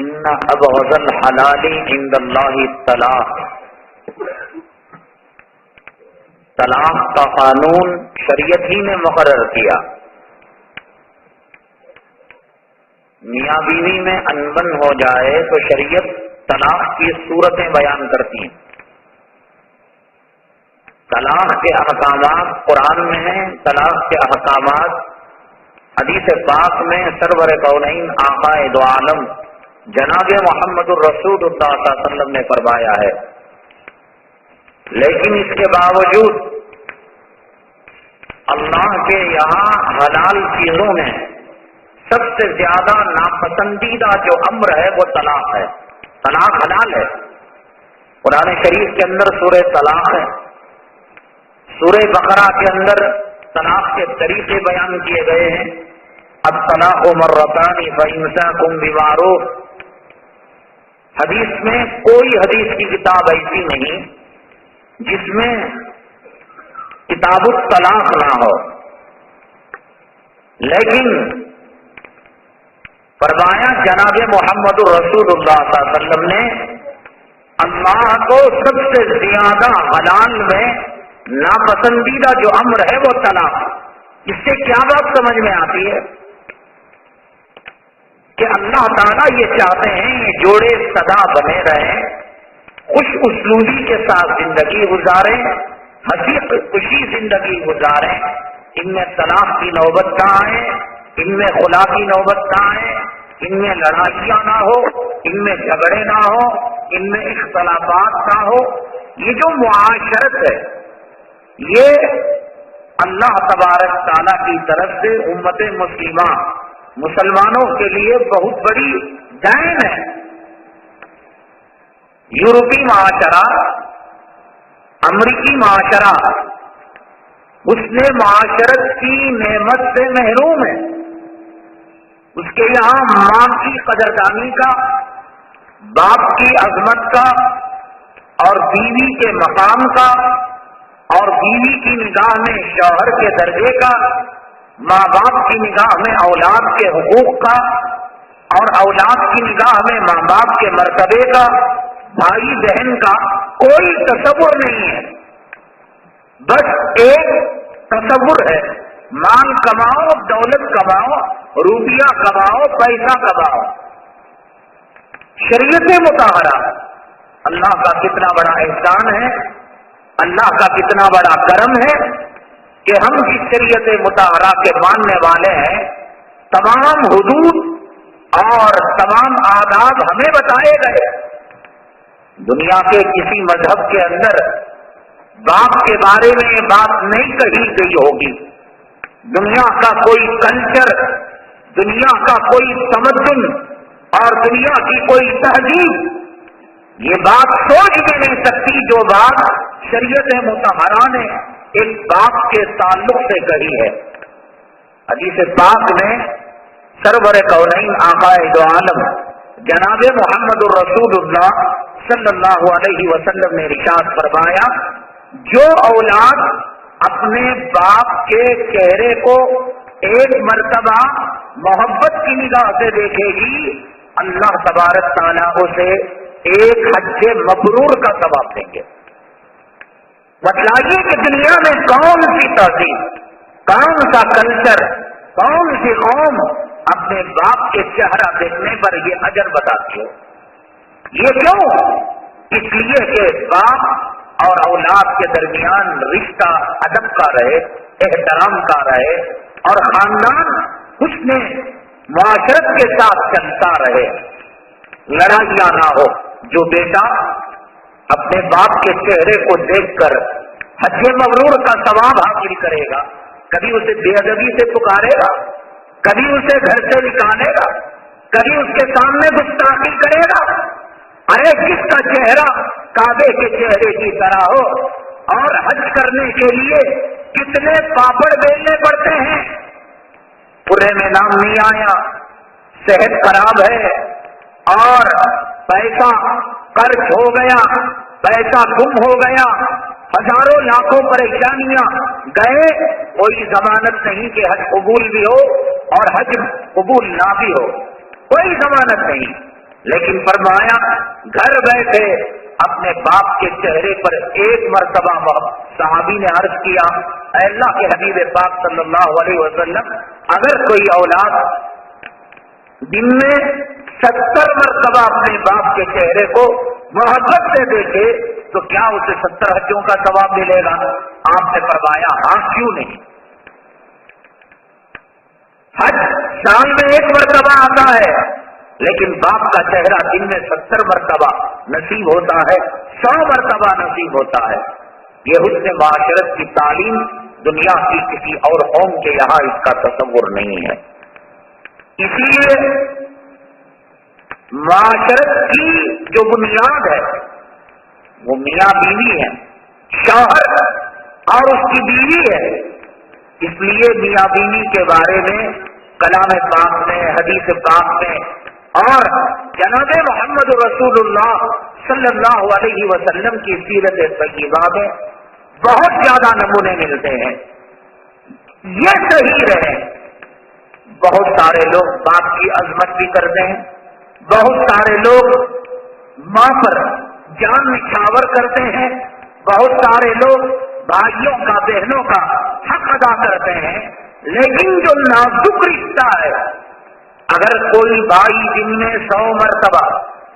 ان ابغض الحلال عند اللہ الطلاق، طلاق کا قانون شریعت ہی نے مقرر کیا. میاں بیوی میں انبن ہو جائے تو شریعت طلاق کی صورتیں بیان کرتی ہیں. طلاق کے احکامات قرآن میں ہیں، طلاق کے احکامات حدیث پاک میں سرور کونین آقا دو عالم جناب محمد الرسول اللہ صلی اللہ علیہ وسلم نے فرمایا ہے. لیکن اس کے باوجود اللہ کے یہاں حلال چیزوں میں سب سے زیادہ ناپسندیدہ جو امر ہے وہ طلاق ہے. طلاق حلال ہے. قرآن شریف کے اندر سورہ طلاق ہے. سورہ بقرہ کے اندر طلاق کے طریقے بیان کیے گئے ہیں. الطلاق مرتان فإمساک بمعروف. حدیث میں کوئی حدیث کی کتاب ایسی نہیں جس میں کتاب الطلاق نہ ہو، لیکن فرمایا جناب محمد الرسول اللہ صلی اللہ علیہ وسلم نے اللہ کو سب سے زیادہ حلال میں ناپسندیدہ جو امر ہے وہ طلاق. اس سے کیا بات سمجھ میں آتی ہے کہ اللہ تعالیٰ یہ چاہتے ہیں یہ جوڑے سدا بنے رہیں، خوش اسلوبی کے ساتھ زندگی گزاریں، ہنسی خوشی زندگی گزاریں. ان میں طلاق کی نوبت نہ آئے، ان میں خلا کی نوبت نہ آئے، ان میں لڑائیاں نہ ہو، ان میں جھگڑے نہ ہو، ان میں اختلافات نہ ہو. یہ جو معاشرت ہے یہ اللہ تبارک تعالیٰ کی طرف سے امت مسلمہ مسلمانوں کے لیے بہت بڑی دین ہے. یورپی معاشرہ، امریکی معاشرہ اس نے معاشرت کی نعمت سے محروم ہے. اس کے یہاں ماں کی قدردانی کا، باپ کی عظمت کا، اور بیوی کے مقام کا، اور بیوی کی نگاہ میں شوہر کے درجے کا، ماں باپ کی نگاہ میں اولاد کے حقوق کا، اور اولاد کی نگاہ میں ماں باپ کے مرتبے کا، بھائی بہن کا کوئی تصور نہیں ہے. بس ایک تصور ہے، مال کماؤ، دولت کماؤ، روپیہ کماؤ، پیسہ کماؤ. شریعت مطہرہ، اللہ کا کتنا بڑا احسان ہے، اللہ کا کتنا بڑا کرم ہے کہ ہم جس شریعت مطہرہ کے ماننے والے ہیں تمام حدود اور تمام آداب ہمیں بتائے گئے. دنیا کے کسی مذہب کے اندر باپ کے بارے میں یہ بات نہیں کہی گئی ہوگی. دنیا کا کوئی کلچر، دنیا کا کوئی تمدن اور دنیا کی کوئی تہذیب یہ بات سوچ بھی نہیں سکتی جو بات شریعت مطہرہ نے ایک باپ کے تعلق سے کہی ہے. حدیث پاک میں سرور کونین آقا دو عالم جناب محمد الرسول اللہ صلی اللہ علیہ وسلم نے ارشاد فرمایا، جو اولاد اپنے باپ کے چہرے کو ایک مرتبہ محبت کی نگاہ سے دیکھے گی اللہ تبارک تعالیٰ اسے ایک حج مبرور کا ثواب دیں گے. بتلائیے کہ دنیا میں کون سی تہذیب، کون سا کلچر، کون سی قوم اپنے باپ کے چہرہ دیکھنے پر یہ اجر بتاتی ہو. یہ کیوں؟ اس لیے کہ باپ اور اولاد کے درمیان رشتہ ادب کا رہے، احترام کا رہے، اور خاندان حسن معاشرت کے ساتھ چلتا رہے، لڑائیاں نہ ہو. جو بیٹا اپنے باپ کے چہرے کو دیکھ کر حج مبرور کا ثواب حاصل کرے گا، کبھی اسے بے ادبی سے پکارے گا، کبھی اسے گھر سے نکالے گا، کبھی اس کے سامنے گستاخی کرے گا. ارے جس کا چہرہ کعبے کے چہرے کی طرح ہو، اور حج کرنے کے لیے کتنے پاپڑ بیلنے پڑتے ہیں، پورے میں نام نہیں آیا، صحت خراب ہے اور پیسہ قرض ہو گیا، پیسہ گم ہو گیا، ہزاروں لاکھوں پریشانیاں گئے، کوئی ضمانت نہیں کہ حج قبول بھی ہو اور حج قبول نہ بھی ہو، کوئی ضمانت نہیں. لیکن فرمایا گھر بیٹھے اپنے باپ کے چہرے پر ایک مرتبہ صحابی نے عرض کیا، اے اللہ کے حبیب پاک صلی اللہ علیہ وسلم، اگر کوئی اولاد دن میں 70 مرتبہ اپنے باپ کے چہرے کو محبت سے دیکھے تو کیا اسے 70 حجوں کا ثواب ملے گا؟ آپ نے فرمایا ہاں، کیوں نہیں۔ حج سال میں ایک مرتبہ آتا ہے، لیکن باپ کا چہرہ دن میں 70 مرتبہ نصیب ہوتا ہے، 100 مرتبہ نصیب ہوتا ہے۔ یہ حسن معاشرت کی تعلیم دنیا کی کسی اور قوم کے یہاں اس کا تصور نہیں ہے۔ اسی لیے معاشرت کی جو بنیاد ہے وہ میاں بیوی ہے، شوہر اور اس کی بیوی ہے۔ اس لیے میاں بیوی کے بارے میں کلام پاک میں، حدیث پاک میں اور جناب محمد رسول اللہ صلی اللہ علیہ وسلم کی سیرت طیبہ میں بہت زیادہ نمونے ملتے ہیں۔ یہ صحیح رہے، بہت سارے لوگ باپ کی عظمت بھی کرتے ہیں، بہت سارے لوگ ماں پر جان نچھاور کرتے ہیں، بہت سارے لوگ بھائیوں کا، بہنوں کا حق ادا کرتے ہیں، لیکن جو نازک رشتہ ہے، اگر کوئی بھائی دن میں 100 مرتبہ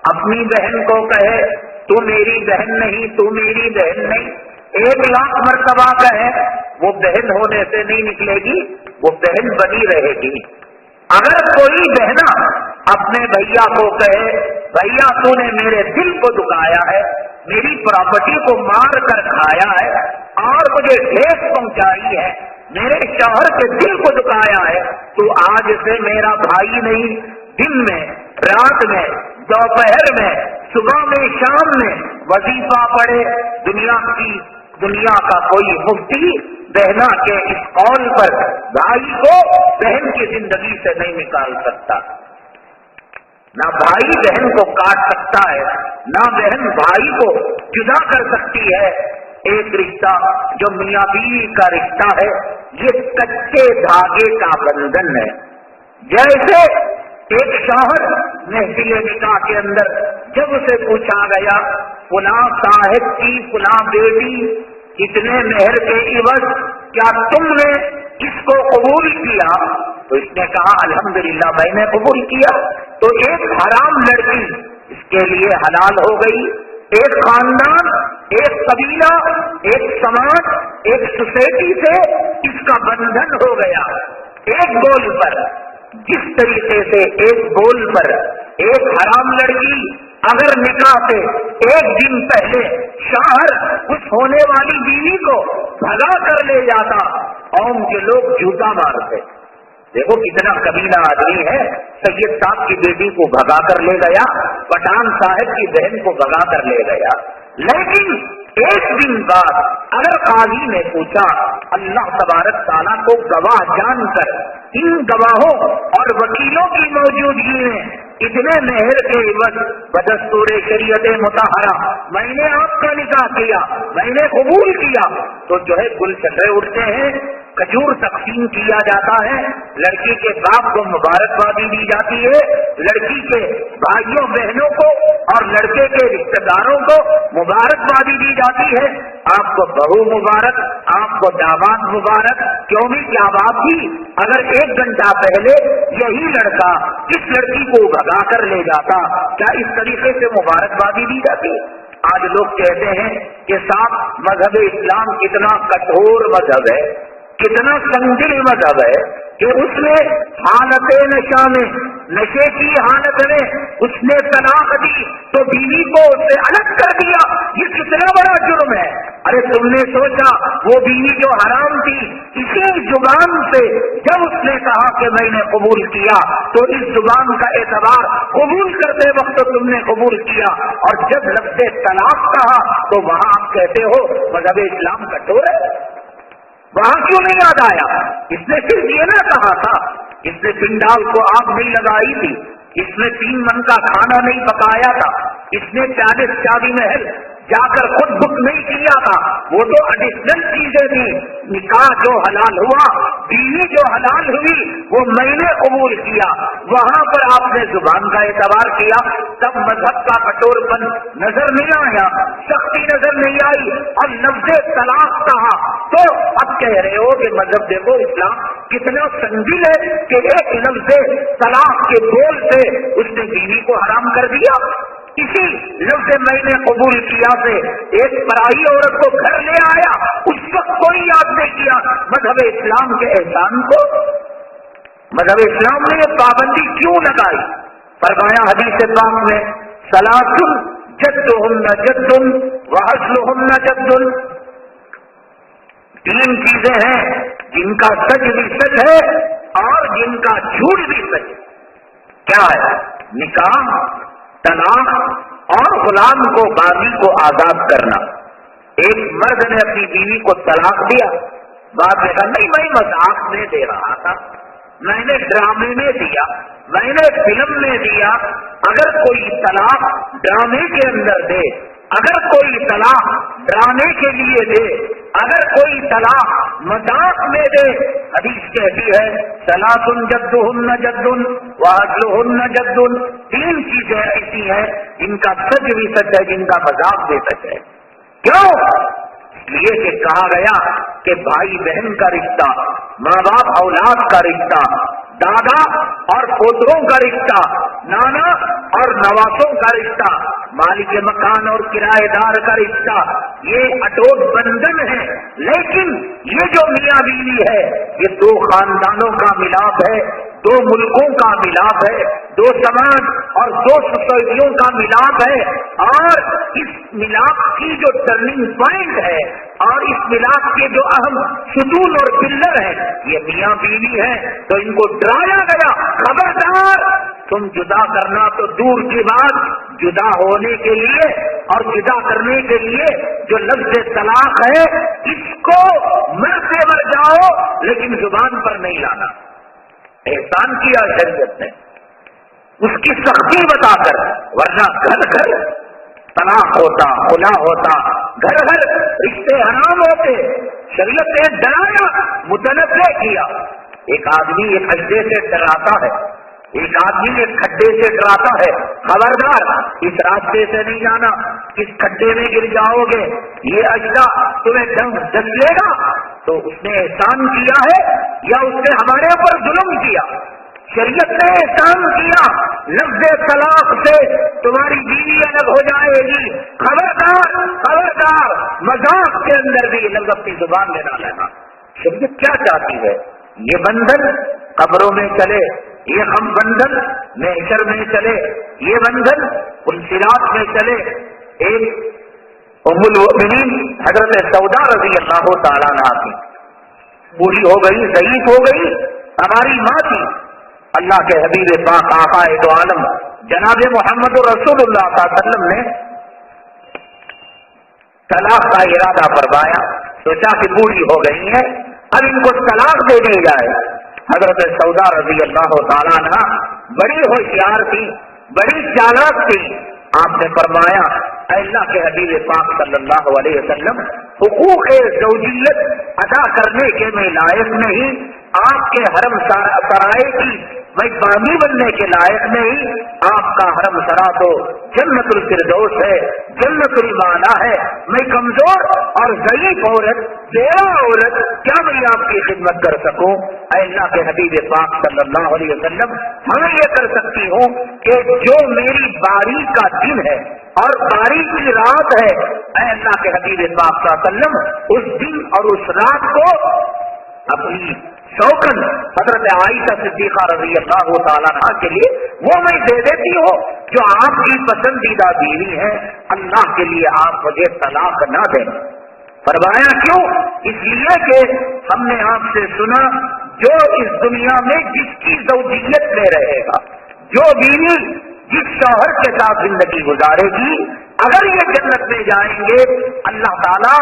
اپنی بہن کو کہے تو میری بہن نہیں، تو میری بہن نہیں، 1,00,000 مرتبہ کہے، وہ بہن ہونے سے نہیں نکلے گی، وہ بہن بنی رہے گی۔ اگر کوئی بہنا اپنے بھیا کو کہے بھیا تو نے میرے دل کو دکھایا ہے، میری پراپرٹی کو مار کر کھایا ہے اور مجھے ٹھیس پہنچائی ہے، میرے شوہر کے دل کو دکھایا ہے، تو آج سے میرا بھائی نہیں، دن میں، رات میں، دوپہر میں، صبح میں، شام میں وظیفہ پڑھے، دنیا کا کوئی مفتی بہنا کے اس قول پر بھائی کو بہن کی زندگی سے نہیں نکال سکتا۔ نہ بھائی بہن کو کاٹ سکتا ہے، نہ بہن بھائی کو جدا کر سکتی ہے۔ ایک رشتہ جو میاں بیوی کا رشتہ ہے، یہ کچے دھاگے کا بندھن ہے۔ جیسے ایک شوہر محفل نکاح کے اندر جب اسے پوچھا گیا فلاں صاحب کی فلاں بیٹی کتنے مہر کے عوض کیا تم نے اس کو قبول کیا؟ تو اس نے کہا الحمدللہ میں نے قبول کیا۔ تو ایک حرام لڑکی اس کے لیے حلال ہو گئی، ایک خاندان، ایک قبیلہ، ایک سماج، ایک سوسائٹی سے اس کا بندھن ہو گیا۔ ایک بول پر، جس طریقے سے ایک بول پر ایک حرام لڑکی اگر نکاح سے ایک دن پہلے شوہر اس ہونے والی بیوی کو بھگا کر لے جاتا، قوم کے لوگ جوتا مارتے۔ دیکھو کتنا کمینہ آدمی ہے، سید صاحب کی بیٹی کو بھگا کر لے گیا، پٹھان صاحب کی بہن کو بھگا کر لے گیا۔ لیکن ایک دن بعد اگر قاضی نے پوچھا، اللہ تبارک تعالیٰ کو گواہ جان کر ان گواہوں اور وکیلوں کی موجودگی میں اتنے مہر کے عوض بدستور شریعت مطہرہ میں نے آپ کا نکاح کیا، میں نے قبول کیا، تو جو ہے گلچھٹے اٹھتے ہیں، کھجور تقسیم کیا جاتا ہے، لڑکی کے باپ کو مبارکبادی دی جاتی ہے، لڑکی کے بھائیوں بہنوں کو اور لڑکے کے رشتہ داروں کو مبارکبادی دی جاتی ہے۔ آپ کو بہو مبارک، آپ کو داماد مبارک، کیوں بھی کیا بات تھی؟ اگر 1 گھنٹہ پہلے یہی لڑکا اس لڑکی کو بھگا کر لے جاتا، کیا اس طریقے سے مبارکبادی دی جاتی؟ آج لوگ کہتے ہیں کہ صاحب مذہب اسلام کتنا کٹھور مذہب ہے، کتنا سنگین مذہب ہے کہ اس نے حالت نشہ میں، نشے کی حالت میں اس نے طلاق دی تو بیوی کو اس سے الگ کر دیا، یہ کتنا بڑا جرم ہے۔ ارے تم نے سوچا وہ بیوی جو حرام تھی، اسی زبان سے جب اس نے کہا کہ میں نے قبول کیا، تو اس زبان کا اعتبار قبول کرتے وقت تم نے قبول کیا، اور جب لفظ طلاق کہا تو وہاں آپ کہتے ہو مذہب اسلام کٹھور ہے۔ وہاں کیوں نہیں یاد آیا؟ اس نے صرف یہ نہ کہا تھا، اس نے پنڈال کو آگ نہیں لگائی تھی، اس نے 3 من کا کھانا نہیں پکایا تھا، اس نے 40 شادی محل جا کر خود بک نہیں کیا تھا، وہ تو ایڈیشنل چیزیں تھی. نکاح جو حلال ہوا، بیوی جو حلال ہوئی، وہ میں نے قبول کیا. وہاں پر آپ نے زبان کا اعتبار کیا، تب مذہب کا کٹور پن نظر نہیں آیا، سختی نظر نہیں آئی، اور لفظ طلاق کہا. تو اب کہہ رہے ہو کہ مذہب دیکھو اسلام کتنا سنجیل ہے کہ ایک لفظ طلاق کے بول سے اس نے بیوی کو حرام کر دیا. اسی لفظ میں نے قبول کیا سے ایک پرائی عورت کو گھر لے آیا، اس وقت کوئی یاد نہیں کیا مذہب اسلام کے احسان کو. مذہب اسلام نے یہ پابندی کیوں لگائی؟ فرمایا حدیث پاک میں ثلاث جدہن جد وحزلہن جد. تین چیزیں ہیں جن کا سچ بھی سچ ہے اور جن کا جھوٹ بھی سچ ہے. کیا ہے؟ نکاح، طلاق اور غلام کو باغی کو آزاد کرنا. ایک مرد نے اپنی بیوی کو طلاق دیا، بعد میں کہا نہیں میں مذاق میں دے رہا تھا، میں نے ڈرامے میں دیا، میں نے فلم میں دیا. اگر کوئی طلاق ڈرامے کے اندر دے، اگر کوئی طلاق ڈرانے کے لیے دے، اگر کوئی طلاق مذاق میں دے، حدیث کہتی ہے ثلاث جدہن جد وعدلہن جد. تین چیزیں ایسی ہیں جن کا سچ بھی سچ ہے، جن کا مذاق بھی سچ ہے. کیوں؟ اس لیے کہ کہا گیا کہ بھائی بہن کا رشتہ، ماں باپ اولاد کا رشتہ، دادا اور پوتروں کا رشتہ، نانا اور نواسوں کا رشتہ، مالک مکان اور کرایہ دار کا رشتہ، یہ اٹوٹ بندھن ہے. لیکن یہ جو میاں بیوی ہے یہ دو خاندانوں کا ملاپ ہے، دو ملکوں کا ملاپ ہے، دو سماج اور دو سوسائٹیوں کا ملاپ ہے. اور اس ملاپ کی جو ٹرننگ پوائنٹ ہے اور اس ملاپ کے جو اہم ستون اور پلر ہے یہ میاں بیوی ہے. تو ان کو ڈرایا گیا خبردار تم جدا کرنا تو دور کی بات، جدا ہونے کے لیے اور جدا کرنے کے لیے جو لفظ طلاق ہے اس کو مرتے مر جاؤ لیکن زبان پر نہیں لانا. احسان کیا شریعت نے اس کی سختی بتا کر، ورنہ گھر گھر طلاق ہوتا، خلا ہوتا، گھر گھر رشتے حرام ہوتے. شریعت نے ڈرایا، متنبع کیا. ایک آدمی ایک اجدے سے ڈراتا ہے، ایک آدمی ایک کھڈے سے ڈراتا ہے، خبردار اس راستے سے نہیں جانا، اس کھڈے میں گر جاؤ گے، یہ اجدا تمہیں ڈس لے گا. تو اس نے احسان کیا ہے یا اس نے ہمارے اوپر ظلم کیا؟ شریعت نے احسان کیا، لفظ طلاق سے تمہاری بیوی الگ ہو جائے گی. خبردار خبردار، مذاق کے اندر بھی یہ لفظ اپنی زبان میں نہ لینا. شریعت کیا چاہتی ہے؟ یہ بندھن قبروں میں چلے، یہ ہم بندھن محشر میں چلے، یہ بندھن انصراف میں چلے. ایک ام المؤمنین حضرت سودا رضی اللہ تعالیٰ عنہا تھی، بوڑھی ہو گئی، ضعیف ہو گئی، ہماری ماں تھی. اللہ کے حبیب پاک آقا دو عالم جناب محمد رسول اللہ صلی اللہ علیہ وسلم نے طلاق کا ارادہ فرمایا. سوچا کہ بوڑھی ہو گئی ہیں، اب ان کو طلاق دے دی جائے. حضرت سودا رضی اللہ تعالیٰ عنہ بڑی ہوشیار تھی، بڑی چالاک تھی. آپ نے فرمایا اے اللہ کے حبیب پاک صلی اللہ علیہ وسلم، حقوق زوجیت ادا کرنے کے میں لائق نہیں، آپ کے حرم سرائے کی میں باغی بننے کے لائق نہیں. آپ کا حرم سرا تو جنت الفردوس ہے، جنت المالا ہے. میں کمزور اور ضعیف عورت، بیوہ عورت، کیا میں آپ کی خدمت کر سکوں؟ اے اللہ کے حبیب پاک صلی اللہ علیہ وسلم، ہمیں یہ کر سکتی ہوں کہ جو میری باری کا دن ہے اور باری کی رات ہے، اے اللہ کے حبیب پاک صلی اللہ علیہ وسلم اس دن اور اس رات کو اپنی شوکن حضرت عائشہ صدیقہ رضی اللہ تعالیٰ عنہ کے لیے وہ میں دے دیتی ہوں جو آپ کی پسندیدہ بیوی ہے. اللہ کے لیے آپ مجھے طلاق نہ دیں. فرمایا کیوں؟ اس لیے کہ ہم نے آپ سے سنا جو اس دنیا میں جس کی زوجیت میں رہے گا، جو بیوی جس شوہر کے ساتھ زندگی گزارے گی، اگر یہ جنت میں جائیں گے اللہ تعالیٰ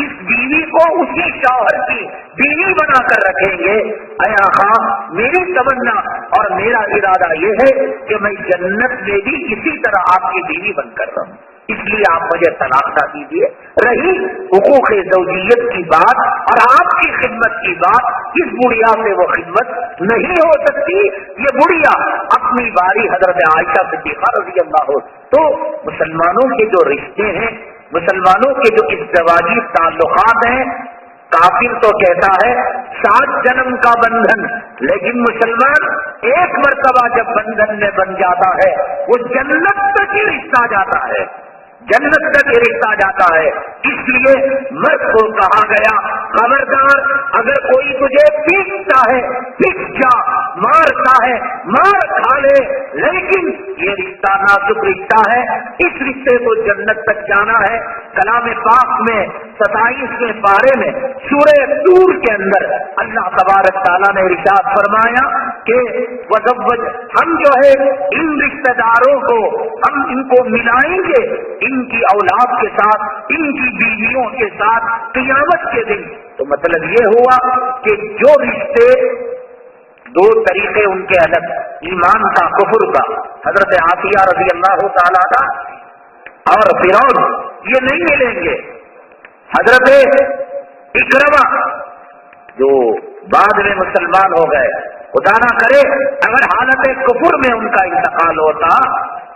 اس بیوی کو اسی شوہر کی بیوی بنا کر رکھیں گے. اے آقا، میری تمنا اور میرا ارادہ یہ ہے کہ میں جنت میں بھی اسی طرح آپ کی بیوی بن کر رہوں. اس لیے آپ مجھے طلاق نہ دیجیے. رہی حقوق زوجیت کی بات اور آپ کی خدمت کی بات، اس بڑھیا سے وہ خدمت نہیں ہو سکتی. یہ بڑھیا اپنی باری حضرت عائشہ صدیقہ رضی اللہ عنہ. تو مسلمانوں کے جو رشتے ہیں، مسلمانوں کے جو ازدواجی تعلقات ہیں، کافر تو کہتا ہے 7 جنم کا بندھن، لیکن مسلمان ایک مرتبہ جب بندھن میں بن جاتا ہے وہ جنت تک ہی رشتہ جاتا ہے، جنت تک ہی رشتہ جاتا ہے. اس لیے مرد کو کہا گیا خبردار، اگر کوئی تجھے پیٹتا ہے پیٹ جا، مارتا ہے مار کھا لے، لیکن یہ رشتہ نازک رشتہ ہے، اس رشتے کو جنت تک جانا ہے. کلام پاک میں 27ویں پارے میں سورہ طور کے اندر اللہ تبارک تعالیٰ نے ارشاد فرمایا کہ وزوج، ہم جو ہے ان رشتہ داروں کو ہم ان کو ملائیں گے ان کی اولاد کے ساتھ، ان کی بیویوں کے ساتھ قیامت کے دن. تو مطلب یہ ہوا کہ جو رشتے 2 طریقے ان کے الگ، ایمان کا کفر کا، حضرت عافیہ رضی اللہ تعالیٰ کا اور فرعون، یہ نہیں ملیں گے. حضرت اکرمہ جو بعد میں مسلمان ہو گئے، خدا نہ کرے اگر حالت کفر میں ان کا انتقال ہوتا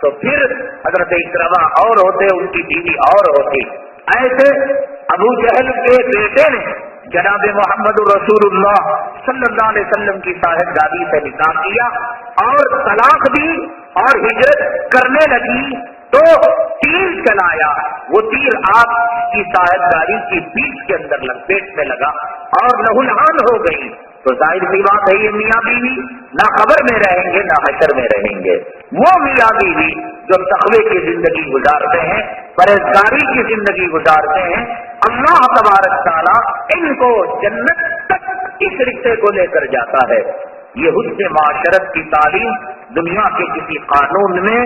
تو پھر حضرت اکرمہ اور ہوتے، ان کی بیوی اور ہوتی. ایسے ابو جہل کے بیٹے نے جناب محمد رسول اللہ صلی اللہ علیہ وسلم کی صاحبزادی سے نکاح کیا اور طلاق دی اور ہجرت کرنے لگی تو تیر چلایا، وہ تیر آپ کی صاحبزادی کی پیٹھ کے اندر پیٹ میں لگا اور لہولہان ہو گئی. تو ظاہر سی بات ہے یہ میاں بیوی نہ قبر میں رہیں گے نہ حشر میں رہیں گے. وہ میاں بیوی جو تقوی کی زندگی گزارتے ہیں، پرہیزگاری کی زندگی گزارتے ہیں، اللہ تبارک تعالیٰ ان کو جنت تک اس رشتے کو لے کر جاتا ہے. یہ حسن معاشرت کی تعلیم دنیا کے کسی قانون میں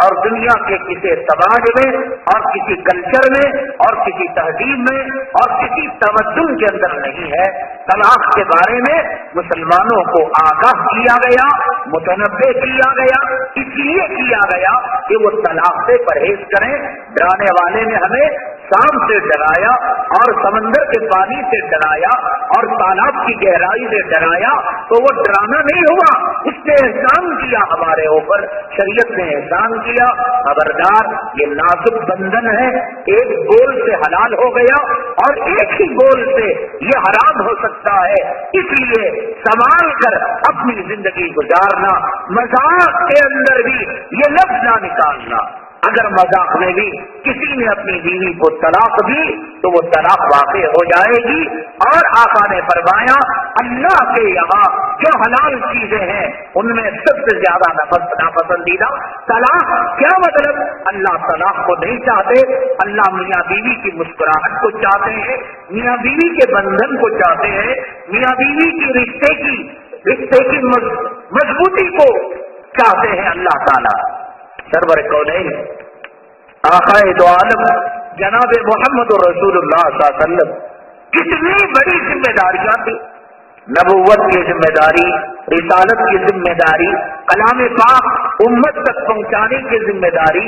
اور دنیا کے کسی سماج میں اور کسی کلچر میں اور کسی تہذیب میں اور کسی تمدن کے اندر نہیں ہے. طلاق کے بارے میں مسلمانوں کو آگاہ کیا گیا، متنبع کیا گیا، اس لیے کیا گیا کہ وہ طلاق سے پرہیز کریں. ڈرانے والے نے ہمیں شام سے ڈرایا اور سمندر کے پانی سے ڈرایا اور تالاب کی گہرائی سے ڈرایا، تو وہ ڈرانا نہیں ہوا، اس نے احسان کیا ہمارے اوپر، شریعت نے احسان کیا. خبردار، یہ نازک بندھن ہے، ایک گول سے حلال ہو گیا اور ایک ہی گول سے یہ حرام ہو سکتا ہے. اس لیے سنبھال کر اپنی زندگی گزارنا، مذاق کے اندر بھی یہ لفظ نہ نکالنا. اگر مذاق میں بھی کسی نے اپنی بیوی کو طلاق دی تو وہ طلاق واقع ہو جائے گی. اور آقا نے فرمایا اللہ کے یہاں جو حلال چیزیں ہیں ان میں سب سے زیادہ ناپسندیدہ طلاق. کیا مطلب؟ اللہ طلاق کو نہیں چاہتے، اللہ میاں بیوی کی مسکراہٹ کو چاہتے ہیں، میاں بیوی کے بندھن کو چاہتے ہیں، میاں بیوی کی رشتے کی مضبوطی کو چاہتے ہیں اللہ تعالیٰ. سرور کونین آقا دو عالم جناب محمد رسول اللہ صلی اللہ علیہ وسلم کتنی بڑی ذمہ داریاں تھی، نبوت کی ذمہ داری، رسالت کی ذمہ داری، کلام پاک امت تک پہنچانے کی ذمہ داری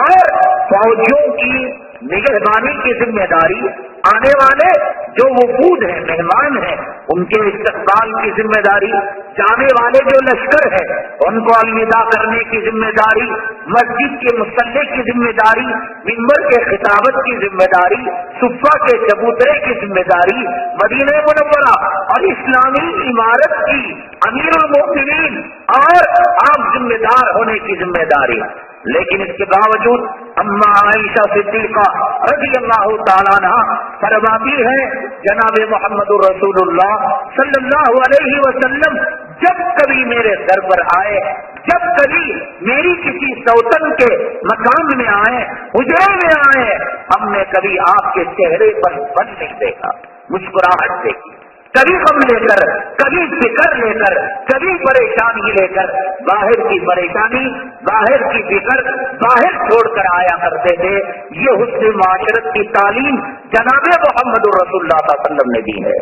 اور فوجیوں کی نگہبانی کی ذمہ داری، آنے والے جو وفود ہیں، مہمان ہیں، ان کے استقبال کی ذمہ داری، جانے والے جو لشکر ہیں ان کو الوداع کرنے کی ذمہ داری، مسجد کے مصلی کی ذمہ داری، منبر کے خطابت کی ذمہ داری، صفہ کے چبوترے کی ذمہ داری، مدینہ منورہ اور اسلامی عمارت کی امیر المؤمنین اور آپ ذمہ دار ہونے کی ذمہ داری. لیکن اس کے باوجود اما عائشہ صدیقہ رضی اللہ تعالیٰ عنہ فرماتی ہے جناب محمد رسول اللہ صلی اللہ علیہ وسلم جب کبھی میرے در پر آئے، جب کبھی میری کسی سوتن کے مکان میں آئے، حجرے میں آئے، ہم نے کبھی آپ کے چہرے پر بن نہیں دیکھا، مسکراہٹ دیکھی. کبھی غم لے کر، کبھی فکر لے کر، کبھی پریشانی لے کر، باہر کی پریشانی، باہر کی فکر باہر چھوڑ کر آیا کرتے تھے. یہ حسن معاشرت کی تعلیم جناب محمد رسول اللہ صلی اللہ علیہ وسلم نے دی ہے.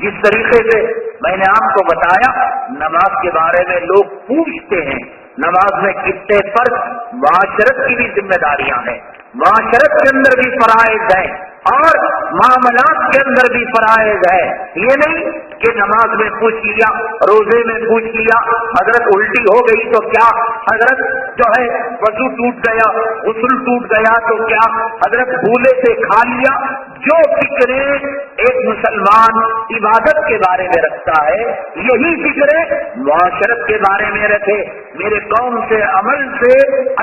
جس طریقے سے میں نے آپ کو بتایا نماز کے بارے میں لوگ پوچھتے ہیں، نماز میں کتنے فرض، معاشرت کی بھی ذمہ داریاں ہیں. معاشرت کے اندر بھی فرائض ہیں اور معاملات کے اندر بھی فرائض ہے. یہ نہیں کہ نماز میں پوچھ لیا, روزے میں پوچھ لیا, حضرت الٹی ہو گئی تو کیا, حضرت جو ہے وضو ٹوٹ گیا, غسل ٹوٹ گیا تو کیا, حضرت بھولے سے کھا لیا. جو فکریں ایک مسلمان عبادت کے بارے میں رکھتا ہے, یہی فکریں معاشرت کے بارے میں رکھے. میرے قوم سے, عمل سے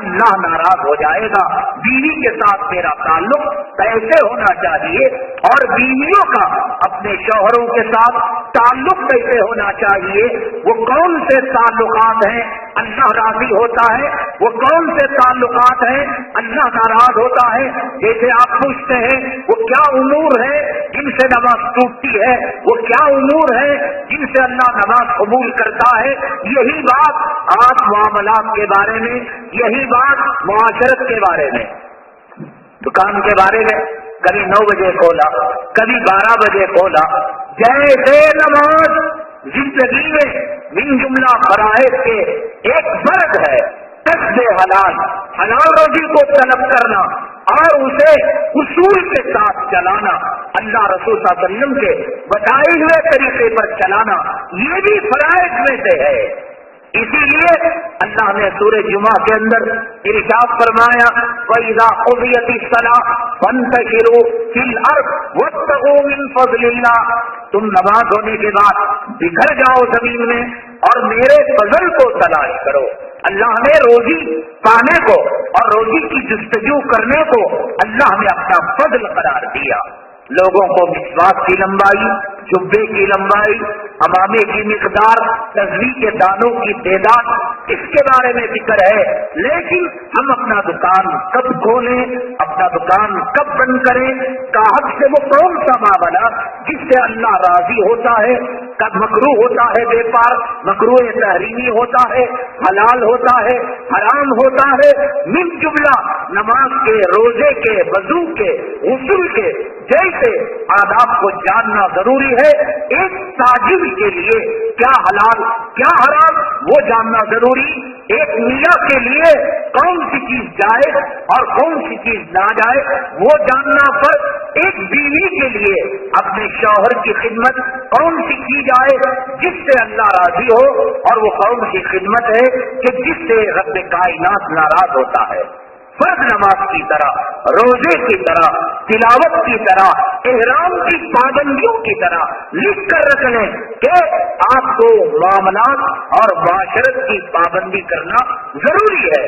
اللہ ناراض ہو جائے گا. بیوی کے ساتھ میرا تعلق کیسے ہونا چاہیے اور بیویوں کا اپنے شوہروں کے ساتھ تعلق کیسے ہونا چاہیے, وہ کون سے تعلقات ہیں اللہ راضی ہوتا ہے, وہ کون سے تعلقات ہیں اللہ ناراض ہوتا ہے. جیسے آپ پوچھتے ہیں وہ کیا امور ہے جن سے نماز ٹوٹتی ہے, وہ کیا امور ہے جن سے اللہ نماز قبول کرتا ہے. یہی بات آپ معاملات کے بارے میں, یہی بات معاشرت کے بارے میں, دکان کے بارے میں کبھی 9 بجے کھولا, کبھی 12 بجے کھولا. جیسے نماز زندگی میں من جملہ فرائض کے ایک فرض ہے, کسب حلال, حلال روزی کو طلب کرنا اور اسے اصول کے ساتھ چلانا, اللہ رسول صلی اللہ علیہ وسلم کے بتائے ہوئے طریقے پر چلانا, یہ بھی فرائض میں سے ہے. اسی لیے اللہ نے سورہ جمعہ کے اندر ارشاد فرمایا وَإِذَا قُضِيَتِ الصَّلَاةُ فَانتَشِرُوا فِي الْأَرْضِ وَابْتَغُوا مِن فَضْلِ اللَّهِ. تم نماز ہونے کے بعد بکھر جاؤ زمین میں اور میرے فضل کو تلاش کرو. اللہ نے روزی پانے کو اور روزی کی جستجو کرنے کو اللہ نے اپنا فضل قرار دیا. لوگوں کو مسواک کی لمبائی, جبے کی لمبائی, امامے کی مقدار, تسبیح کے دانوں کی تعداد, اس کے بارے میں ذکر ہے. لیکن ہم اپنا دکان کب کھولیں, اپنا دکان کب بند کریں, گاہک سے وہ کون سا معاملہ جس سے اللہ راضی ہوتا ہے, کب مکروہ ہوتا ہے بیپار, مکروہ تحریمی ہوتا ہے, حلال ہوتا ہے, حرام ہوتا ہے. من جملہ نماز کے, روزے کے, وضو کے, غسل کے جیسے آداب کو جاننا ضروری ہے. ایک تاجر کے لیے کیا حلال کیا حرام وہ جاننا ضروری. ایک میاں کے لیے کون سی چیز جائے اور کون سی چیز نہ جائے وہ جاننا فرض. ایک بیوی کے لیے اپنے شوہر کی خدمت کون سی کی جائے جس سے اللہ راضی ہو, اور وہ کون سی خدمت ہے کہ جس سے رب کائنات ناراض ہوتا ہے. فرض نماز کی طرح, روزے کی طرح, تلاوت کی طرح, احرام کی پابندیوں کی طرح لکھ کر رکھ لیں کہ آپ کو معاملات اور معاشرت کی پابندی کرنا ضروری ہے.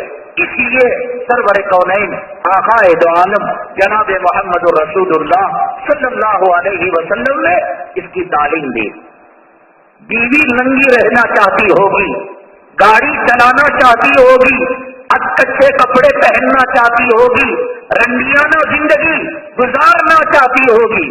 اسی لیے سرور کونین آقائے دو عالم جناب محمد رسول اللہ صلی اللہ علیہ وسلم نے اس کی تعلیم دی. بیوی ننگی رہنا چاہتی ہوگی, گاڑی چلانا چاہتی ہوگی, اچھے کپڑے پہننا چاہتی ہوگی, رنڈیانہ زندگی گزارنا چاہتی ہوگی,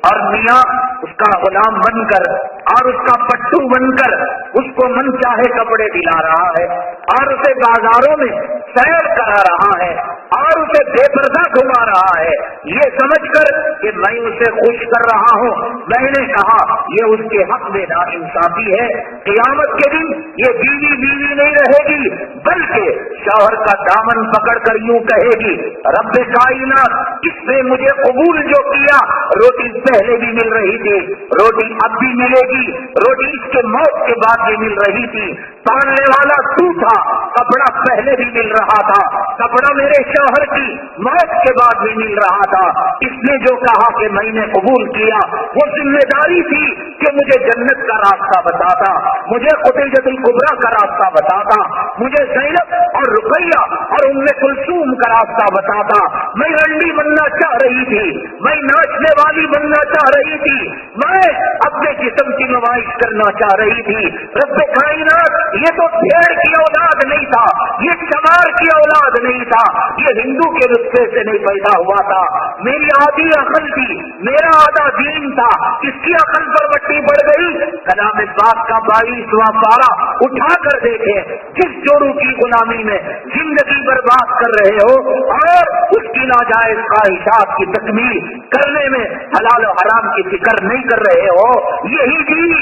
اور میاں اس کا غلام بن کر اور اس کا پٹھو بن کر اس کو من چاہے کپڑے دلا رہا ہے اور اسے بازاروں میں سیر کرا رہا ہے اور اسے بے پردہ گھما رہا ہے, یہ سمجھ کر کہ میں اسے خوش کر رہا ہوں. میں نے کہا یہ اس کے حق میں ناانصافی ہے. قیامت کے دن یہ بیوی بیوی نہیں رہے گی بلکہ شوہر کا دامن پکڑ کر یوں کہے گی رب کائنات, اس نے مجھے قبول جو کیا, روٹی پہلے بھی مل رہی تھی, روٹی اب بھی ملے گی, روٹی اس کے موت کے بعد بھی مل رہی تھی, پہننے والا تو تھا, کپڑا پہلے بھی مل رہا تھا, کپڑا میرے شوہر کی موت کے بعد بھی مل رہا تھا. اس نے جو کہا کہ میں نے قبول کیا وہ ذمہ داری تھی کہ مجھے جنت کا راستہ بتاتا, مجھے خدیجۃ الکبریٰ کا راستہ بتاتا, مجھے زینب اور رقیہ اور ام کلثوم کا راستہ بتاتا. میں رنڈی بننا چاہ رہی تھی, میں ناچنے والی بننا چاہ رہی تھی, میں اپنے جسم کی نمائش کرنا چاہ رہی تھی. رب کائنات یہ تو بھیڑ کی اولاد نہیں تھا, یہ چمار کی اولاد نہیں تھا, یہ ہندو کے نسخے سے نہیں پیدا ہوا تھا. میری آدھی عقل تھی, میرا آدھا دین تھا, اس کی عقل پر بٹی پڑ گئی. کلام پاک کا 22واں پارہ اٹھا کر دیکھے, جس جورو کی غلامی میں زندگی برباد کر رہے ہو اور اس کی ناجائز خواہشات کی تکمیل کرنے میں حلال و حرام کی فکر نہیں کر رہے ہو, یہی بھی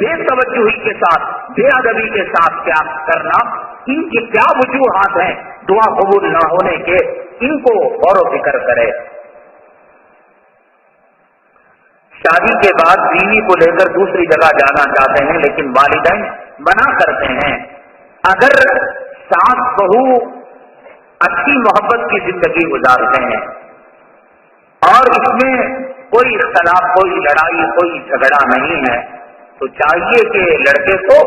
بے توجہی کے ساتھ، بے ادبی کے ساتھ کیا کرنا، ان کی کیا وجوہات ہیں دعا قبول نہ ہونے کے، ان کو غور و فکر کرے۔ شادی کے بعد بیوی کو لے کر دوسری جگہ جانا چاہتے ہیں، لیکن والدین منع کرتے ہیں۔ اگر ساس بہو اچھی محبت کی زندگی گزارتے ہیں اور اس میں کوئی اختلاف، کوئی لڑائی، کوئی جھگڑا نہیں ہے، تو چاہیے کہ لڑکے کو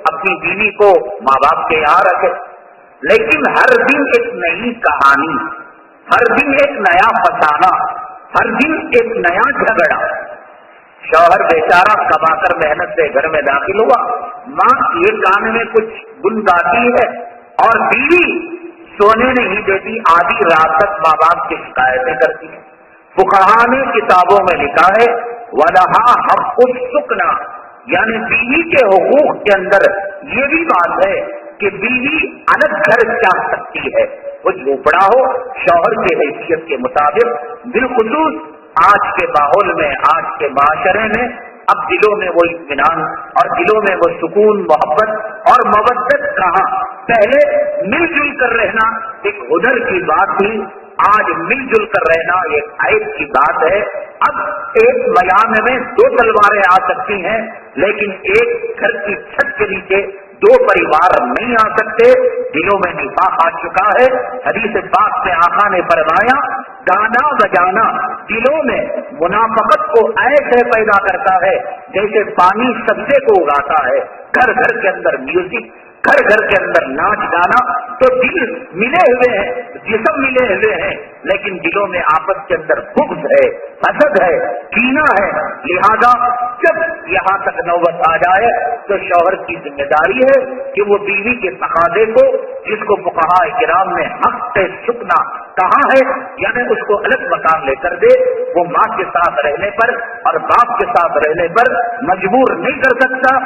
اپنی بیوی کو ماں باپ کے یہاں رکھے۔ لیکن ہر دن ایک نئی کہانی، ہر دن ایک نیا فسانہ، ہر دن ایک نیا جھگڑا۔ شوہر بیچارہ کما کر محنت سے گھر میں داخل ہوا، ماں یہ کان میں کچھ گنگاتی ہے اور بیوی سونے نہیں دیتی، آدھی رات تک ماں باپ کی شکایتیں کرتی ہیں۔ فقہا نے کتابوں میں لکھا ہے وَلَهَا حَقُّ السُّكْنَى، یعنی بیوی کے حقوق کے اندر یہ بھی بات ہے کہ بیوی الگ گھر چاہ سکتی ہے، وہ جھوپڑا ہو شوہر کی حیثیت کے مطابق۔ بالخصوص آج کے ماحول میں، آج کے معاشرے میں اب دلوں میں وہ اطمینان اور دلوں میں وہ سکون، محبت اور مودت کہاں؟ پہلے مل جل کر رہنا ایک ہنر کی بات تھی، آج مل جل کر رہنا ایک عیب کی بات ہے۔ اب ایک میان میں دو تلواریں آ سکتی ہیں، لیکن ایک گھر کی چھت کے نیچے دو پریوار نہیں آ سکتے۔ دلوں میں نفاق آ چکا ہے۔ حدیث پاک میں آقا نے فرمایا گانا بجانا دلوں میں منافقت کو ایسے پیدا کرتا ہے جیسے پانی سبزے کو اگاتا ہے۔ گھر گھر کے اندر میوزک، گھر گھر کے اندر ناچ گانا، تو دل ملے ہوئے ہیں، جسم ملے ہوئے ہیں، لیکن دلوں میں آپس کے اندر بغض ہے، حسد ہے، کینہ ہے۔ لہذا جب یہاں تک نوبت آ جائے تو شوہر کی ذمہ داری ہے کہ وہ بیوی کے تقاضے کو، جس کو فقہاء کرام نے حق سکنا کہا ہے، یعنی اس کو الگ مکان لے کر دے، وہ ماں کے ساتھ رہنے پر اور باپ کے ساتھ رہنے پر مجبور نہیں کر سکتا۔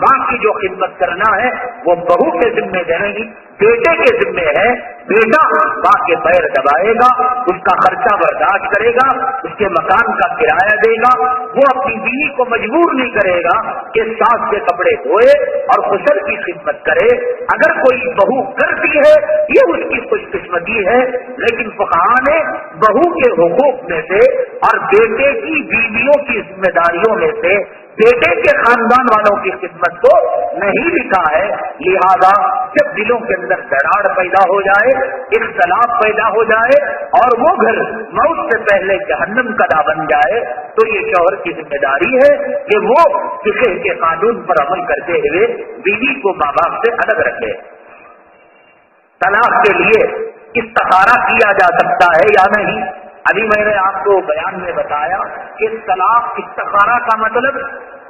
ماں کی جو خدمت کرنا ہے وہ بہو کے ذمہ دے گی، بیٹے کے ذمہ ہے۔ بیٹا ماں کے پیر دبائے گا، اس کا خرچہ برداشت کرے گا، اس کے مکان کا کرایہ دے گا۔ وہ اپنی بیوی کو مجبور نہیں کرے گا کہ ساس کے کپڑے دھوئے اور خسر کی خدمت کرے۔ اگر کوئی بہو کرتی ہے یہ اس کی خوش قسمتی ہے، لیکن فقہاء نے بہو کے حقوق میں سے اور بیٹے کی بیویوں کی ذمہ داریوں میں سے بیٹے کے خاندان والوں کی خدمت کو نہیں لکھا ہے۔ لہذا جب دلوں کے اندر دراڑ پیدا ہو جائے، اختلاف پیدا ہو جائے اور وہ گھر موت سے پہلے جہنم کا راہ بن جائے، تو یہ شوہر کی ذمہ داری ہے کہ وہ فقہ کے قانون پر عمل کرتے ہوئے بیوی کو ماں باپ سے الگ رکھے۔ طلاق کے لیے استخارہ کیا جا سکتا ہے یا نہیں؟ ابھی میں نے آپ کو بیان میں بتایا کہ طلاق استخارہ کا مطلب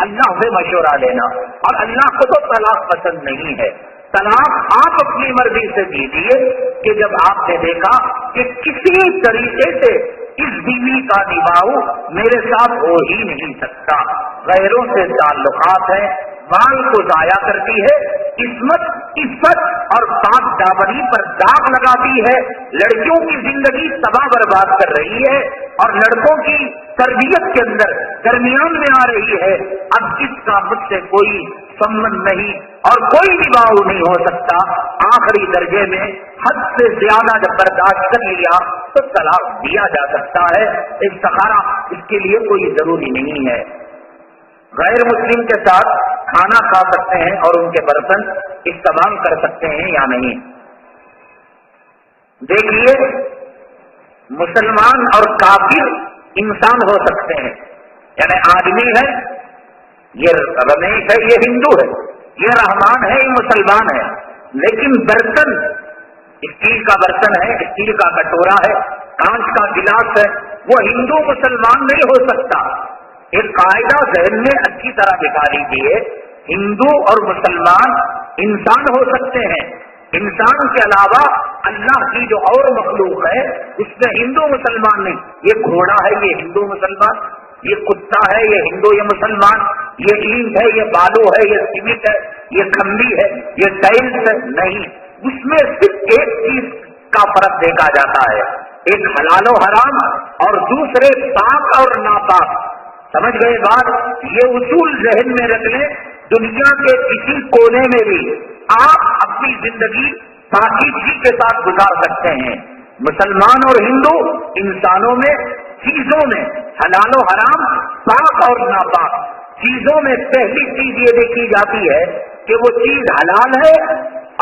اللہ سے مشورہ لینا، اور اللہ کو تو طلاق پسند نہیں ہے۔ طلاق آپ اپنی مرضی سے دیجیے کہ جب آپ نے دیکھا کہ کسی طریقے سے اس بیوی کا نبھاؤ میرے ساتھ ہو ہی نہیں سکتا، غیروں سے تعلقات ہیں، مال کو ضائع کرتی ہے، عصمت، عزت اور پاک دامنی پر داغ لگاتی ہے، لڑکیوں کی زندگی تباہ برباد کر رہی ہے اور لڑکوں کی تربیت کے اندر درمیان میں آ رہی ہے۔ اب اس کا مجھ سے کوئی سمبند نہیں اور کوئی نبھاؤ نہیں ہو سکتا، آخری درجے میں حد سے زیادہ جب برداشت کر لیا تو طلاق دیا جا سکتا ہے۔ استخارہ اس کے لیے کوئی ضروری نہیں ہے۔ غیر مسلم کے ساتھ کھانا کھا سکتے ہیں اور ان کے برتن استعمال کر سکتے ہیں یا نہیں؟ دیکھیے، مسلمان اور کافر انسان ہو سکتے ہیں، یعنی آدمی ہے یہ رمیش ہے، یہ ہندو ہے، یہ رحمان ہے، یہ مسلمان ہے، لیکن برتن اسٹیل کا برتن ہے، اسٹیل کا کٹورا ہے، کانچ کا گلاس ہے، وہ ہندو مسلمان نہیں ہو سکتا۔ ایک قاعدہ ذہن میں اچھی طرح دکھا لیجیے، ہندو اور مسلمان انسان ہو سکتے ہیں، انسان کے علاوہ اللہ کی جو اور مخلوق ہے اس میں ہندو مسلمان نہیں۔ یہ گھوڑا ہے، یہ ہندو مسلمان، یہ کتا ہے، یہ ہندو، یہ مسلمان، یہ اینٹ ہے، یہ بالو ہے، یہ سیمنٹ ہے، یہ کھمبی ہے، یہ ٹائلس ہے، نہیں۔ اس میں صرف ایک چیز کا فرق دیکھا جاتا ہے، ایک حلال و حرام اور دوسرے پاک اور ناپاک۔ سمجھ گئے بات؟ یہ اصول ذہن میں رکھ لیں، دنیا کے کسی کونے میں بھی آپ اپنی زندگی پاکیزگی کے ساتھ گزار سکتے ہیں۔ مسلمان اور ہندو انسانوں میں، چیزوں میں حلال و حرام، پاک اور ناپاک چیزوں میں پہلی چیز یہ دیکھی جاتی ہے کہ وہ چیز حلال ہے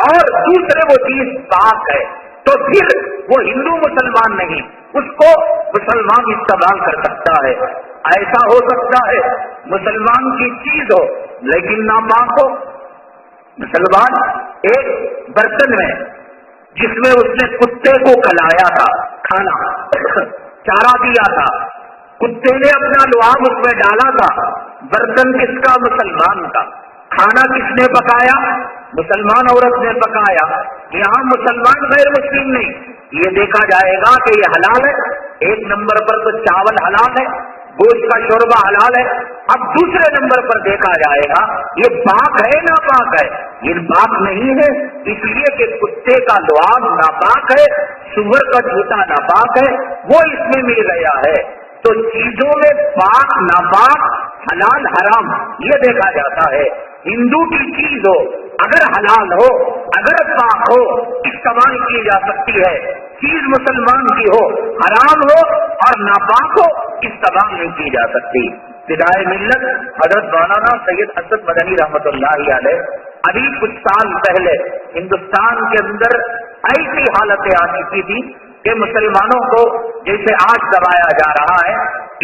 اور دوسرے وہ چیز پاک ہے، تو پھر وہ ہندو مسلمان نہیں، اس کو مسلمان استعمال کر سکتا ہے۔ ایسا ہو سکتا ہے مسلمان کی چیز ہو لیکن ناپاک ہو۔ مسلمان ایک برتن میں جس میں اس نے کتے کو کھلایا تھا، کھانا چارہ دیا تھا، کتے نے اپنا لعاب اس میں ڈالا تھا، برتن کس کا؟ مسلمان کا۔ کھانا کس نے پکایا؟ مسلمان عورت نے پکایا۔ یہاں مسلمان غیر مسلم نہیں، یہ دیکھا جائے گا کہ یہ حلال ہے، ایک نمبر پر تو چاول حلال ہے، گوشت کا شوربہ حلال ہے، اب دوسرے نمبر پر دیکھا جائے گا یہ پاک ہے ناپاک ہے؟ یہ پاک نہیں ہے، اس لیے کہ کتے کا لعاب ناپاک ہے، سور کا جوتا ناپاک ہے، وہ اس میں مل گیا ہے۔ تو چیزوں میں پاک ناپاک، حلال حرام یہ دیکھا جاتا ہے۔ ہندو کی چیز ہو اگر حلال ہو، اگر پاک ہو، استعمال کی جا سکتی ہے، چیز مسلمان کی ہو حرام ہو اور ناپاک ہو استعمال نہیں کی جا سکتی۔ فدائے ملت حضرت مولانا سید اسد مدنی رحمۃ اللہ علیہ ابھی کچھ سال پہلے ہندوستان کے اندر ایسی حالتیں آ چکی تھی کہ مسلمانوں کو جیسے آج دبایا جا رہا ہے،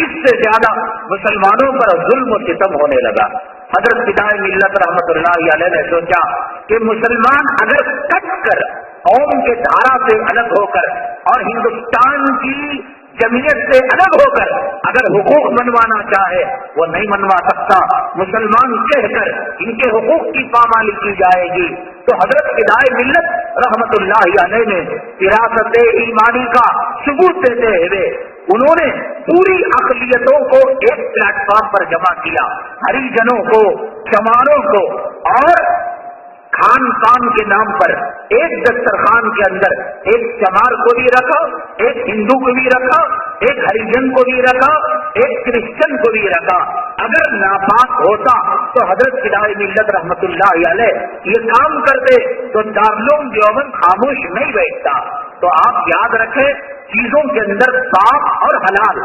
اس سے زیادہ مسلمانوں پر ظلم و ستم ہونے لگا۔ حضرت فدائے ملت رحمۃ اللہ علیہ نے سوچا کہ مسلمان اگر کٹ کر قوم کے دھارا سے الگ ہو کر اور ہندوستان کی جمعیت سے الگ ہو کر اگر حقوق منوانا چاہے وہ نہیں منوا سکتا، مسلمان کہہ کر ان کے حقوق کی پامالی کی جائے گی۔ تو حضرت فدائے ملت رحمت اللہ علیہ نے وراثت ایمانی کا ثبوت دیتے ہوئے انہوں نے پوری اقلیتوں کو ایک پلیٹ فارم پر جمع کیا، ہریجنوں کو، چماروں کو، اور کھان پان کے نام پر ایک دسترخوان کے اندر ایک چمار کو بھی رکھا، ایک ہندو کو بھی رکھا، ایک ہریجن کو بھی رکھا، ایک کرسچن کو بھی رکھا۔ اگر ناپاک ہوتا تو حضرت فدائے ملت رحمت اللہ علیہ یہ کام کرتے تو دارالعلوم دیوبند خاموش نہیں بیٹھتا۔ تو آپ یاد رکھیں، چیزوں کے اندر پاک اور حلال،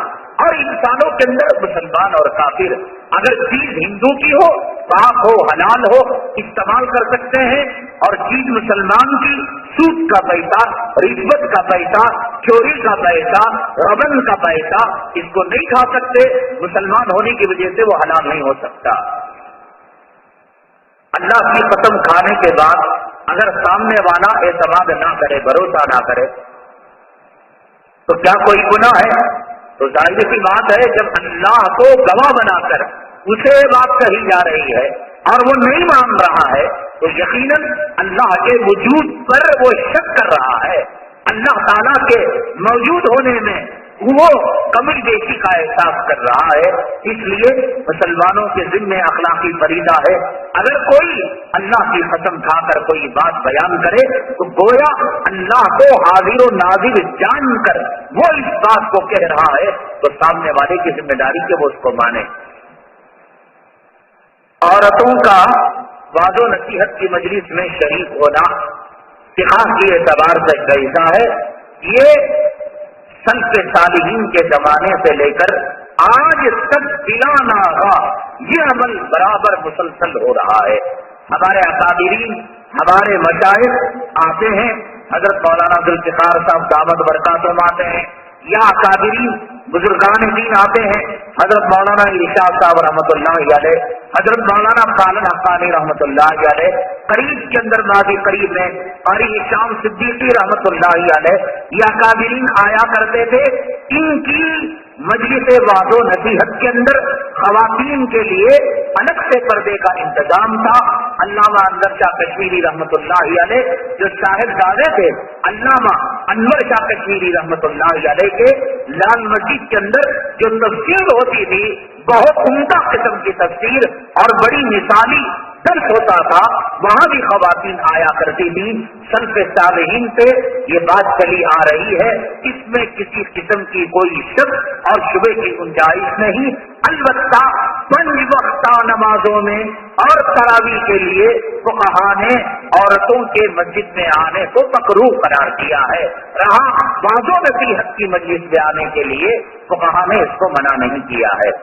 اور انسانوں کے اندر مسلمان اور کافر، اگر چیز ہندو کی ہو، پاک ہو، حلال ہو، استعمال کر سکتے ہیں، اور چیز مسلمان کی سود کا پیسہ، رشوت کا پیسہ، چوری کا پیسہ، ربن کا پیسہ، اس کو نہیں کھا سکتے، مسلمان ہونے کی وجہ سے وہ حلال نہیں ہو سکتا۔ اللہ کی قسم کھانے کے بعد اگر سامنے والا اعتماد نہ کرے، بھروسہ نہ کرے، تو کیا کوئی گناہ ہے؟ تو ظاہر سی بات ہے، جب اللہ کو گواہ بنا کر اسے بات کہی جا رہی ہے اور وہ نہیں مان رہا ہے تو یقیناً اللہ کے وجود پر وہ شک کر رہا ہے، اللہ تعالیٰ کے موجود ہونے میں وہ کمی بیشی کا احساس کر رہا ہے۔ اس لیے مسلمانوں کے ذمہ اخلاقی فریضہ ہے، اگر کوئی اللہ کی قسم کھا کر کوئی بات بیان کرے تو گویا اللہ کو حاضر و ناظر جان کر وہ اس بات کو کہہ رہا ہے، تو سامنے والے کی ذمہ داری کہ وہ اس کو مانے۔ عورتوں کا وعظ و نصیحت کی مجلس میں شریک ہونا فقہ کے اعتبار سے جائز ہے۔ یہ سلف صالحین کے زمانے سے لے کر آج تک بلا ناغہ یہ عمل برابر مسلسل ہو رہا ہے۔ ہمارے اکابرین، ہمارے مشائخ آتے ہیں، حضرت مولانا ذوالفقار صاحب دامت برکاتہم آتے ہیں، یا اکابرین بزرگان دین آتے ہیں، حضرت مولانا ارشاد صاحب رحمۃ اللہ علیہ، حضرت مولانا فاضل حقانی رحمۃ اللہ علیہ، قریب کے اندر ماضی قریب میں قاری شام صدیقی رحمۃ اللہ علیہ، یہ اکابرین آیا کرتے تھے۔ ان کی مجلس وعظ و نصیحت کے اندر خواتین کے لیے الگ سے پردے کا انتظام تھا۔ علامہ انور شاہ کشمیری رحمۃ اللہ علیہ جو صاحبزادے تھے علامہ انور شاہ کشمیری رحمۃ اللہ علیہ کے لال مسجد کے اندر جو تفسیر ہوتی تھی، بہت عمدہ قسم کی تفسیر اور بڑی مثالی درس ہوتا تھا وہاں بھی خواتین آیا کرتی تھی. سلف صالحین سے یہ بات چلی آ رہی ہے, اس میں کسی قسم کی کوئی شک اور شبے کی گنجائش نہیں. البتہ 5 وقتہ نمازوں میں اور تراویح کے لیے فقہا نے عورتوں کے مسجد میں آنے کو مکروہ قرار دیا ہے. رہا بعضوں نصیحت کی مجلس میں آنے کے لیے فقہا نے اس کو منع نہیں کیا ہے.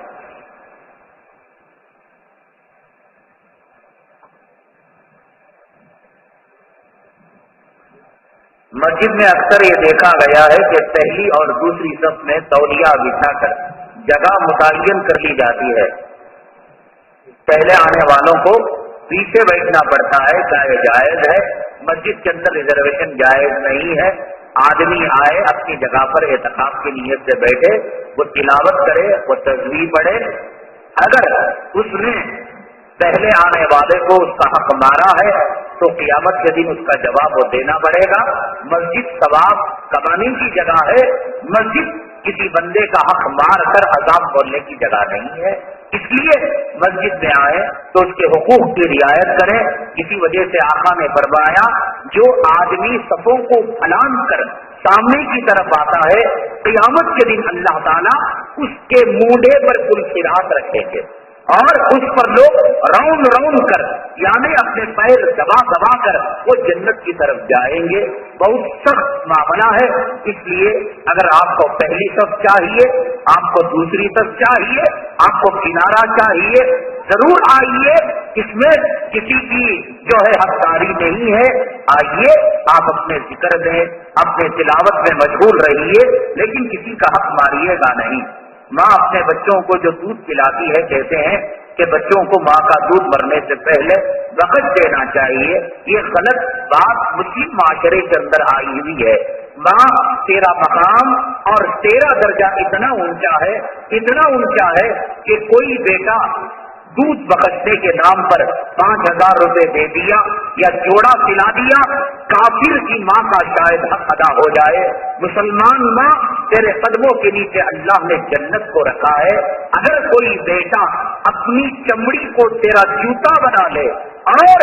مسجد میں اکثر یہ دیکھا گیا ہے کہ پہلی اور دوسری صف میں تولیہ بچھا کر جگہ متعین کر لی جاتی ہے. پہلے آنے والوں کو پیچھے بیٹھنا پڑتا ہے, چاہے جائز ہے. مسجد کے اندر ریزرویشن جائز نہیں ہے. آدمی آئے اپنی جگہ پر اعتکاف کی نیت سے بیٹھے, وہ تلاوت کرے, وہ تسبیح پڑھے. اگر اس نے پہلے آنے والے کو اس کا حق مارا ہے تو قیامت کے دن اس کا جواب وہ دینا پڑے گا. مسجد ثواب کمانے کی جگہ ہے. مسجد کسی بندے کا حق مار کر عذاب بولنے کی جگہ نہیں ہے. اس لیے مسجد میں آئے تو اس کے حقوق کی رعایت کریں. اسی وجہ سے آقا نے فرمایا جو آدمی صفوں کو پھلان کر سامنے کی طرف آتا ہے قیامت کے دن اللہ تعالیٰ اس کے مونڈے پر کلفرات رکھیں گے اور اس پر لوگ راؤنڈ کر یعنی اپنے پیر دبا دبا کر وہ جنت کی طرف جائیں گے. بہت سخت معاملہ ہے. اس لیے اگر آپ کو پہلی صف چاہیے, آپ کو دوسری صف چاہیے, آپ کو کنارہ چاہیے, ضرور آئیے. اس میں کسی کی جو ہے حقداری نہیں ہے. آئیے, آپ اپنے ذکر میں اپنے تلاوت میں مشغول رہیے, لیکن کسی کا حق ماریے گا نہیں. ماں اپنے بچوں کو جو دودھ پلاتی ہے کہتے ہیں کہ بچوں کو ماں کا دودھ مرنے سے پہلے وقت دینا چاہیے. یہ غلط بات مسلم معاشرے کے اندر آئی ہوئی ہے. ماں تیرا مقام اور تیرا درجہ اتنا اونچا ہے کہ کوئی بیٹا دودھ بخشنے کے نام پر 5,000 روپے دے دیا یا جوڑا پلا دیا, کافر کی ماں کا شاید حق ادا ہو جائے. مسلمان ماں تیرے قدموں کے نیچے اللہ نے جنت کو رکھا ہے. اگر کوئی بیٹا اپنی چمڑی کو تیرا جوتا بنا لے اور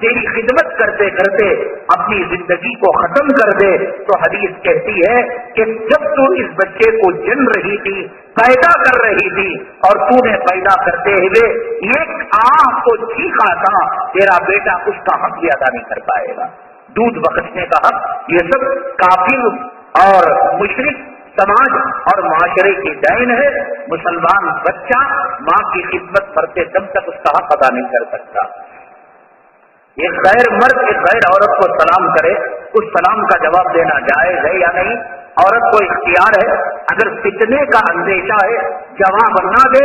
تیری خدمت کرتے کرتے اپنی زندگی کو ختم کر دے تو حدیث کہتی ہے کہ جب تو اس بچے کو جن رہی تھی, پیدا کر رہی تھی اور تو نے پیدا کرتے ہوئے ایک آنکھ کو چیخا تھا, تیرا بیٹا اس کا حق بھی ادا نہیں کر پائے گا. دودھ بخشنے کا حق یہ سب کافر اور مشرک سماج اور معاشرے کی دین ہے. مسلمان بچہ ماں کی خدمت کرتے دم تک اس کا حق ادا نہیں کر سکتا. ایک غیر مرد ایک غیر عورت کو سلام کرے, اس سلام کا جواب دینا جائز ہے یا نہیں؟ عورت کو اختیار ہے. اگر فتنے کا اندیشہ ہے جواب نہ دے.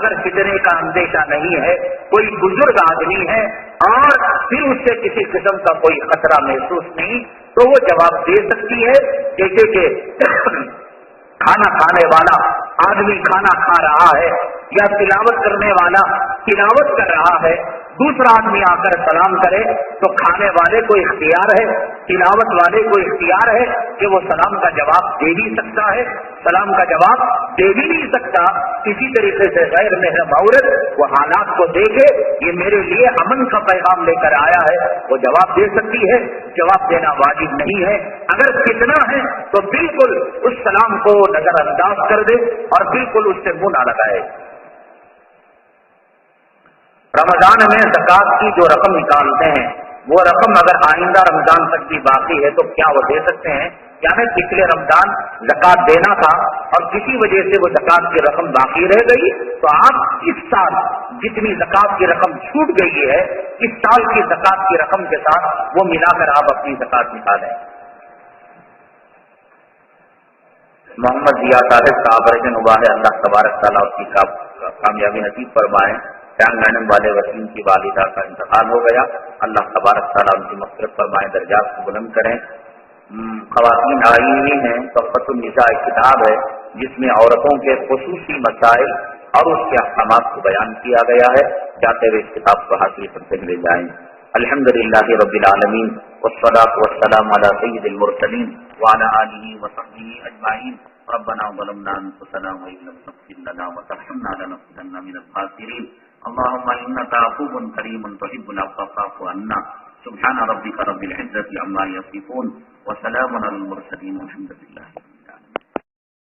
اگر فتنے کا اندیشہ نہیں ہے, کوئی بزرگ آدمی ہے اور پھر اس سے کسی قسم کا کوئی خطرہ محسوس نہیں, تو وہ جواب دے سکتی ہے. جیسے کہ کھانا کھانے والا آدمی کھانا کھا رہا ہے یا تلاوت کرنے والا تلاوت کر رہا ہے, دوسرا آدمی آ کر سلام کرے تو کھانے والے کو اختیار ہے, تلاوت والے کو اختیار ہے کہ وہ سلام کا جواب دے بھی سکتا ہے, سلام کا جواب دے بھی نہیں سکتا. کسی طریقے سے غیر محرم عورت وہ حالات کو دیکھے, یہ میرے لیے امن کا پیغام لے کر آیا ہے, وہ جواب دے سکتی ہے. جواب دینا واجب نہیں ہے. اگر فتنہ ہے تو بالکل اس سلام کو نظر انداز کر دے اور بالکل اس سے منہ نہ لگائے. رمضان میں زکوٰۃ کی جو رقم نکالتے ہیں وہ رقم اگر آئندہ رمضان تک بھی باقی ہے تو کیا وہ دے سکتے ہیں؟ یعنی پچھلے رمضان زکوٰۃ دینا تھا اور کسی وجہ سے وہ زکوٰۃ کی رقم باقی رہ گئی تو آپ اس سال جتنی زکوٰۃ کی رقم چھوٹ گئی ہے اس سال کی زکوٰۃ کی رقم کے ساتھ وہ ملا کر آپ اپنی زکوٰۃ نکالیں. محمد ضیاء صاحب کا آپریشن ہوا ہے, اللہ تبارک تعالیٰ اس کی کامیابی نصیب فرمائے. جان میڈم والے وسیم کی والدہ کا انتقال ہو گیا, اللہ تبارک تعالیٰ ان کی مغفرت فرمائے, درجات کو بلند کریں. خواتین آئی ہوئی ہیں, تحفۃ النساء ایک کتاب ہے جس میں عورتوں کے خصوصی مسائل اور اس کے احکامات کو بیان کیا گیا ہے. جاتے ہوئے اس کتاب کو حاصل کرتے ہوئے جائیں. الحمدللہ رب العالمین والصلاة والسلام علی سید المرسلین وعلی آلہ وصحبہ اجمعین. ربنا ظلمنا انفسنا وان لم تغفر لنا وترحمنا لنكونن من الخاسرین. اللهم انك عفو کریم تحب العفو فاعف عنا. سبحان ربك رب العزة عما يصفون وسلام على المرسلين والحمد لله.